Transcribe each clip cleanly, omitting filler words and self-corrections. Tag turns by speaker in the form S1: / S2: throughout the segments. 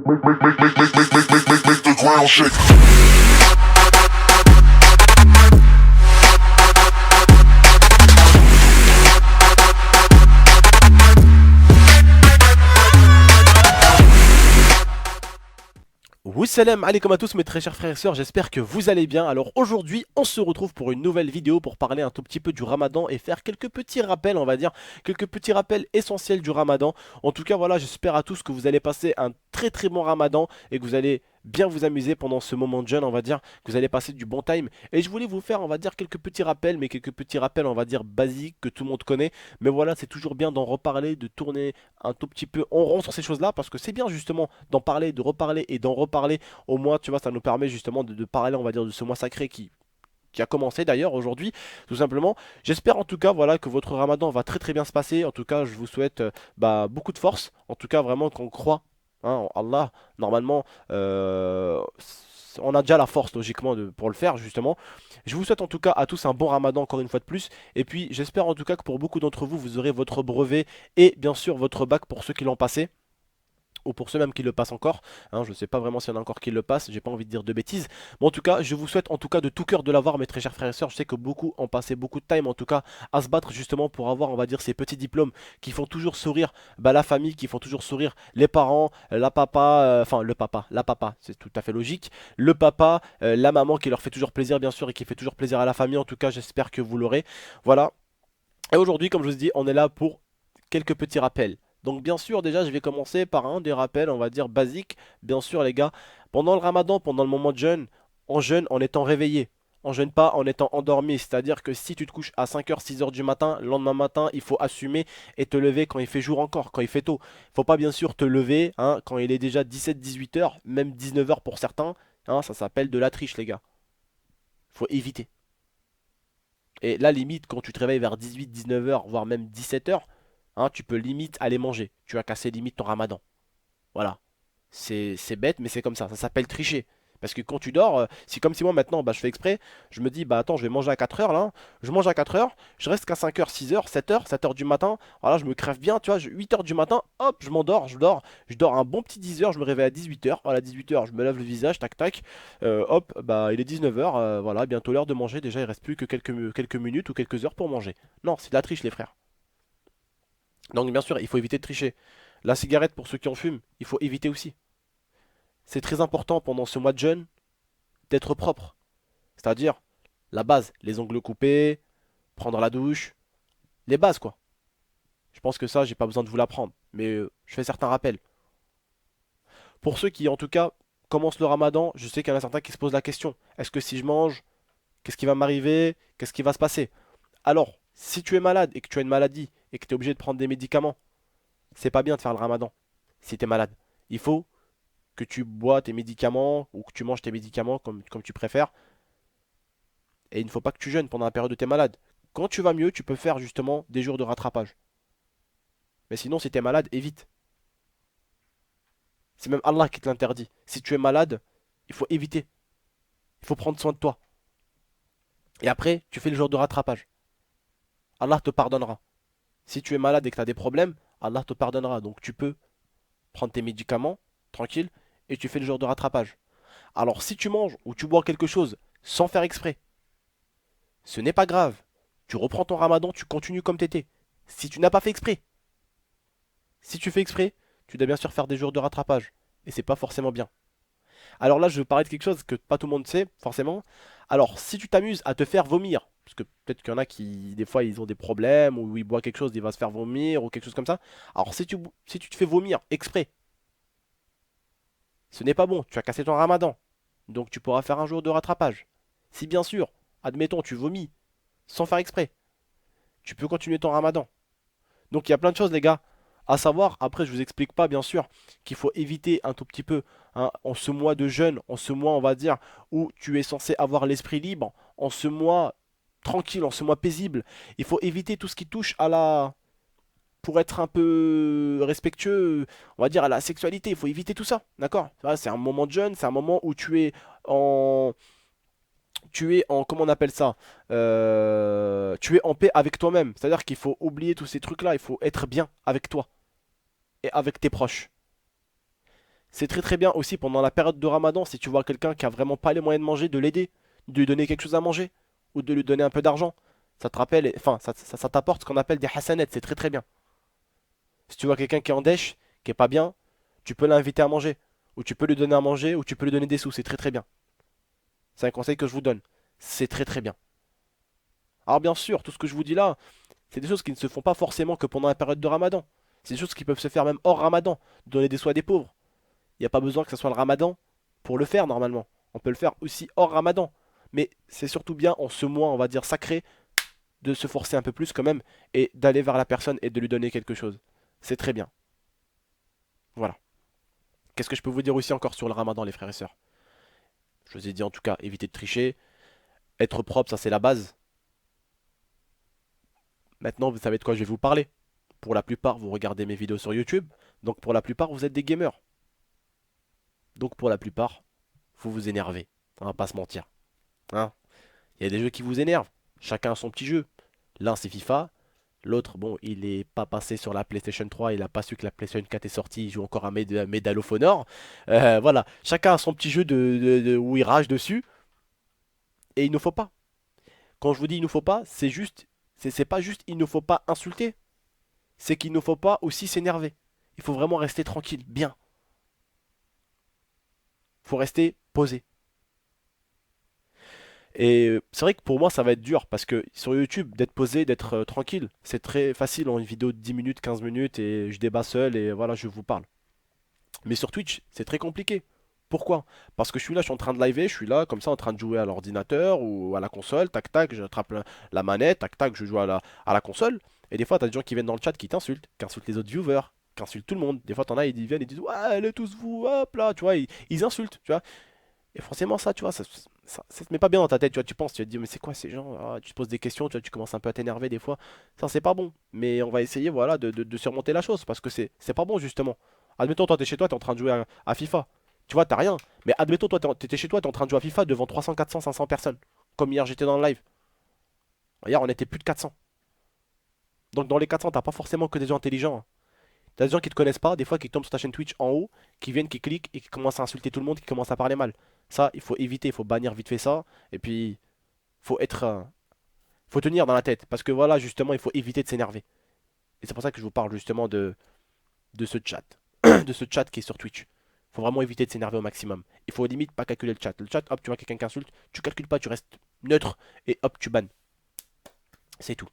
S1: Make the ground shake.
S2: Salam alaikum à tous mes très chers frères et sœurs, j'espère que vous allez bien. Alors aujourd'hui on se retrouve pour une nouvelle vidéo pour parler un tout petit peu du ramadan et faire quelques petits rappels, on va dire, quelques petits rappels essentiels du ramadan. En tout cas voilà, j'espère à tous que vous allez passer un très bon ramadan et que vous allez bien vous amuser pendant ce moment de jeûne, on va dire, que vous allez passer du bon time. Et je voulais vous faire, on va dire, quelques petits rappels, mais quelques petits rappels, on va dire, basiques que tout le monde connaît. Mais voilà, c'est toujours bien d'en reparler, de tourner un tout petit peu en rond sur ces choses-là, parce que c'est bien justement d'en parler, de reparler et d'en reparler. Au moins, tu vois, ça nous permet justement de parler, on va dire, de ce mois sacré qui a commencé d'ailleurs aujourd'hui, tout simplement. J'espère en tout cas voilà que votre ramadan va très bien se passer. En tout cas, je vous souhaite beaucoup de force. En tout cas, vraiment qu'on croit en Allah. Normalement, on a déjà la force logiquement pour le faire justement. Je vous souhaite en tout cas à tous un bon ramadan encore une fois de plus. Et puis j'espère en tout cas que pour beaucoup d'entre vous, vous aurez votre brevet et bien sûr votre bac pour ceux qui l'ont passé ou pour ceux même qui le passent encore, hein, je ne sais pas vraiment s'il y en a encore qui le passent, j'ai pas envie de dire de bêtises, mais en tout cas je vous souhaite en tout cas de tout cœur de l'avoir mes très chers frères et sœurs. Je sais que beaucoup ont passé beaucoup de time en tout cas à se battre justement pour avoir on va dire ces petits diplômes qui font toujours sourire la famille, qui font toujours sourire les parents, la papa, enfin le papa, la papa, c'est tout à fait logique, le papa, la maman qui leur fait toujours plaisir bien sûr et qui fait toujours plaisir à la famille. En tout cas j'espère que vous l'aurez, voilà. Et aujourd'hui comme je vous dis on est là pour quelques petits rappels. Donc bien sûr déjà je vais commencer par un des rappels on va dire basiques. Bien sûr les gars, pendant le ramadan, pendant le moment de jeûne, on jeûne en étant réveillé. On jeûne pas en étant endormi. C'est-à-dire que si tu te couches à 5h, 6h du matin, le lendemain matin il faut assumer et te lever quand il fait jour encore, quand il fait tôt. Faut pas bien sûr te lever hein, quand il est déjà 17-18h, même 19h pour certains. Hein, ça s'appelle de la triche les gars. Faut éviter. Et là limite quand tu te réveilles vers 18-19h, voire même 17h, hein, tu peux limite aller manger. Tu as cassé limite ton ramadan. Voilà. C'est bête, mais c'est comme ça. Ça s'appelle tricher. Parce que quand tu dors, c'est comme si moi maintenant, bah, je fais exprès, je me dis, bah attends, je vais manger à 4h là. Je mange à 4h, je reste qu'à 5h, 6h, 7h, 7h du matin. Voilà, je me crève bien, tu vois, 8h du matin, hop, je m'endors, je dors un bon petit 10h, je me réveille à 18h. Voilà, 18h, je me lave le visage, tac tac. Hop, bah il est 19h, voilà, bientôt l'heure de manger. Déjà, il reste plus que quelques minutes ou quelques heures pour manger. Non, c'est de la triche, les frères. Donc bien sûr, il faut éviter de tricher. La cigarette, pour ceux qui en fument, il faut éviter aussi. C'est très important pendant ce mois de jeûne d'être propre. C'est-à-dire la base, les ongles coupés, prendre la douche, les bases quoi. Je pense que ça, j'ai pas besoin de vous l'apprendre, mais je fais certains rappels. Pour ceux qui en tout cas commencent le ramadan, je sais qu'il y en a certains qui se posent la question. Est-ce que si je mange, qu'est-ce qui va m'arriver? Qu'est-ce qui va se passer? Alors, si tu es malade et que tu as une maladie et que tu es obligé de prendre des médicaments, c'est pas bien de faire le ramadan si tu es malade. Il faut que tu bois tes médicaments ou que tu manges tes médicaments comme tu préfères. Et il ne faut pas que tu jeûnes pendant la période où tu es malade. Quand tu vas mieux, tu peux faire justement des jours de rattrapage. Mais sinon, si tu es malade, évite. C'est même Allah qui te l'interdit. Si tu es malade, il faut éviter. Il faut prendre soin de toi. Et après, tu fais le jour de rattrapage. Allah te pardonnera. Si tu es malade et que tu as des problèmes, Allah te pardonnera. Donc tu peux prendre tes médicaments, tranquille, et tu fais le jour de rattrapage. Alors si tu manges ou tu bois quelque chose sans faire exprès, ce n'est pas grave. Tu reprends ton ramadan, tu continues comme t'étais. Si tu n'as pas fait exprès, si tu fais exprès, tu dois bien sûr faire des jours de rattrapage. Et c'est pas forcément bien. Alors là, je vais parler de quelque chose que pas tout le monde sait, forcément. Alors, si tu t'amuses à te faire vomir, parce que peut-être qu'il y en a qui, des fois, ils ont des problèmes, ou ils boivent quelque chose, il va se faire vomir, ou quelque chose comme ça. Alors, si tu te fais vomir exprès, ce n'est pas bon, tu as cassé ton ramadan. Donc, tu pourras faire un jour de rattrapage. Si bien sûr, admettons, tu vomis, sans faire exprès, tu peux continuer ton ramadan. Donc il y a plein de choses les gars à savoir. Après je vous explique pas bien sûr qu'il faut éviter un tout petit peu hein, en ce mois de jeûne, en ce mois on va dire où tu es censé avoir l'esprit libre, en ce mois tranquille, en ce mois paisible. Il faut éviter tout ce qui touche à la... Pour être un peu respectueux, on va dire à la sexualité, il faut éviter tout ça, d'accord? Voilà, c'est un moment de jeûne, c'est un moment où en... tu es en, comment on appelle ça? Tu es en paix avec toi-même. C'est-à-dire qu'il faut oublier tous ces trucs-là. Il faut être bien avec toi et avec tes proches. C'est très très bien aussi pendant la période de Ramadan, si tu vois quelqu'un qui a vraiment pas les moyens de manger, de l'aider, de lui donner quelque chose à manger, ou de lui donner un peu d'argent. Ça te rappelle, enfin, ça t'apporte ce qu'on appelle des hasanets, c'est très très bien. Si tu vois quelqu'un qui est en dèche, qui est pas bien, tu peux l'inviter à manger, ou tu peux lui donner à manger, ou tu peux lui donner des sous, c'est très très bien. C'est un conseil que je vous donne. C'est très très bien. Alors bien sûr, tout ce que je vous dis là, c'est des choses qui ne se font pas forcément que pendant la période de Ramadan. C'est des choses qui peuvent se faire même hors Ramadan, donner des sous à des pauvres. Il n'y a pas besoin que ce soit le Ramadan pour le faire normalement. On peut le faire aussi hors Ramadan. Mais c'est surtout bien en ce mois, on va dire sacré, de se forcer un peu plus quand même et d'aller vers la personne et de lui donner quelque chose. C'est très bien. Voilà. Qu'est-ce que je peux vous dire aussi encore sur le Ramadan, les frères et sœurs? Je vous ai dit en tout cas, éviter de tricher, être propre, ça c'est la base. Maintenant, vous savez de quoi je vais vous parler. Pour la plupart, vous regardez mes vidéos sur YouTube, donc pour la plupart, vous êtes des gamers. Donc pour la plupart, vous vous énervez. On va pas se mentir. Hein? Il y a des jeux qui vous énervent. Chacun a son petit jeu. L'un c'est FIFA. L'autre, bon, il est pas passé sur la PlayStation 3. Il a pas su que la PlayStation 4 est sortie. Il joue encore à Medal of Honor. Voilà. Chacun a son petit jeu où il rage dessus. Et il ne faut pas. Quand je vous dis il ne faut pas, c'est juste. C'est pas juste il ne faut pas insulter. C'est qu'il ne faut pas aussi s'énerver. Il faut vraiment rester tranquille, bien. Il faut rester posé. Et c'est vrai que pour moi ça va être dur parce que sur YouTube d'être posé, d'être tranquille, c'est très facile en une vidéo de 10 minutes, 15 minutes et je débat seul et voilà je vous parle. Mais sur Twitch c'est très compliqué. Pourquoi? Parce que je suis là, je suis en train de live, je suis là comme ça en train de jouer à l'ordinateur ou à la console, tac tac, j'attrape la manette, tac tac, je joue à la console. Et des fois t'as des gens qui viennent dans le chat qui t'insultent, qui insultent les autres viewers, qui insultent tout le monde. Des fois t'en as, ils viennent et disent ouais allez tous vous, hop là, tu vois, ils insultent, tu vois. Et forcément, ça, tu vois, ça te met pas bien dans ta tête, tu vois, tu penses, tu vas te dire, mais c'est quoi ces gens? Ah, tu te poses des questions, tu vois, tu commences un peu à t'énerver des fois. Ça, c'est pas bon. Mais on va essayer, voilà, de surmonter la chose, parce que c'est pas bon, justement. Admettons, toi, t'es chez toi, t'es en train de jouer à FIFA. Tu vois, t'as rien. Mais admettons, toi, t'étais chez toi, t'es en train de jouer à FIFA devant 300, 400, 500 personnes. Comme hier, j'étais dans le live. Hier, on était plus de 400. Donc, dans les 400, t'as pas forcément que des gens intelligents, hein. T'as des gens qui te connaissent pas, des fois qui tombent sur ta chaîne Twitch en haut, qui viennent, qui cliquent et qui commencent à insulter tout le monde, qui commencent à parler mal. Ça, il faut éviter, il faut bannir vite fait ça. Et puis, faut être, faut tenir dans la tête. Parce que voilà, justement, il faut éviter de s'énerver. Et c'est pour ça que je vous parle justement de ce chat. De ce chat qui est sur Twitch. Faut vraiment éviter de s'énerver au maximum. Il faut limite pas calculer le chat. Le chat, hop, tu vois quelqu'un qui insulte, tu calcules pas, tu restes neutre et hop, tu bannes. C'est tout.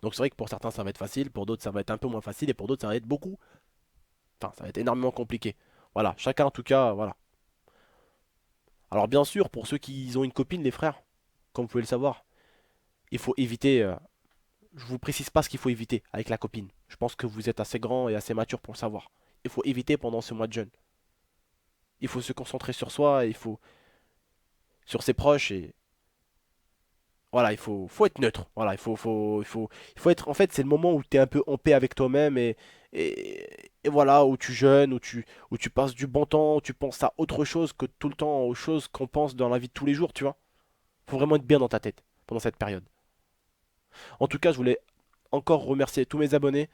S2: Donc c'est vrai que pour certains ça va être facile, pour d'autres ça va être un peu moins facile et pour d'autres ça va être beaucoup. Enfin, ça va être énormément compliqué. Voilà, chacun en tout cas, voilà. Alors bien sûr, pour ceux qui ont une copine, les frères, comme vous pouvez le savoir, il faut éviter. Je vous précise pas ce qu'il faut éviter avec la copine. Je pense que vous êtes assez grand et assez mature pour le savoir. Il faut éviter pendant ce mois de jeûne. Il faut se concentrer sur soi, il faut sur ses proches et voilà, faut être neutre. Voilà, il faut être. En fait, c'est le moment où tu es un peu en paix avec toi-même et voilà, où tu jeûnes, où tu passes du bon temps, où tu penses à autre chose que tout le temps aux choses qu'on pense dans la vie de tous les jours, tu vois. Faut vraiment être bien dans ta tête pendant cette période. En tout cas, je voulais encore remercier tous mes abonnés,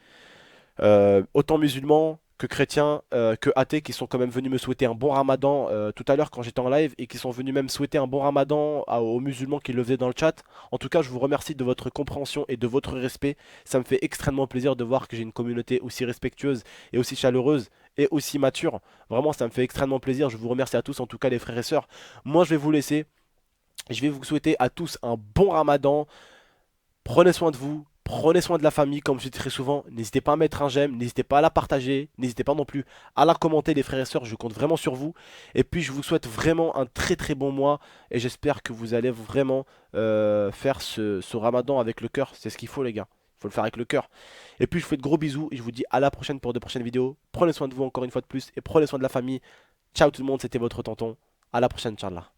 S2: autant musulmans que chrétiens, que athées, qui sont quand même venus me souhaiter un bon ramadan tout à l'heure quand j'étais en live et qui sont venus même souhaiter un bon ramadan aux musulmans qui le faisaient dans le chat. En tout cas, je vous remercie de votre compréhension et de votre respect. Ça me fait extrêmement plaisir de voir que j'ai une communauté aussi respectueuse et aussi chaleureuse et aussi mature. Vraiment, ça me fait extrêmement plaisir. Je vous remercie à tous, en tout cas les frères et sœurs. Moi, je vais vous laisser. Je vais vous souhaiter à tous un bon ramadan. Prenez soin de vous, prenez soin de la famille, comme je dis très souvent. N'hésitez pas à mettre un j'aime, n'hésitez pas à la partager, n'hésitez pas non plus à la commenter, les frères et sœurs. Je compte vraiment sur vous. Et puis, je vous souhaite vraiment un très très bon mois. Et j'espère que vous allez vraiment faire ce ramadan avec le cœur. C'est ce qu'il faut, les gars. Il faut le faire avec le cœur. Et puis, je vous fais de gros bisous. Et je vous dis à la prochaine pour de prochaines vidéos. Prenez soin de vous encore une fois de plus. Et prenez soin de la famille. Ciao tout le monde, c'était votre tonton. À la prochaine, Inch'Allah.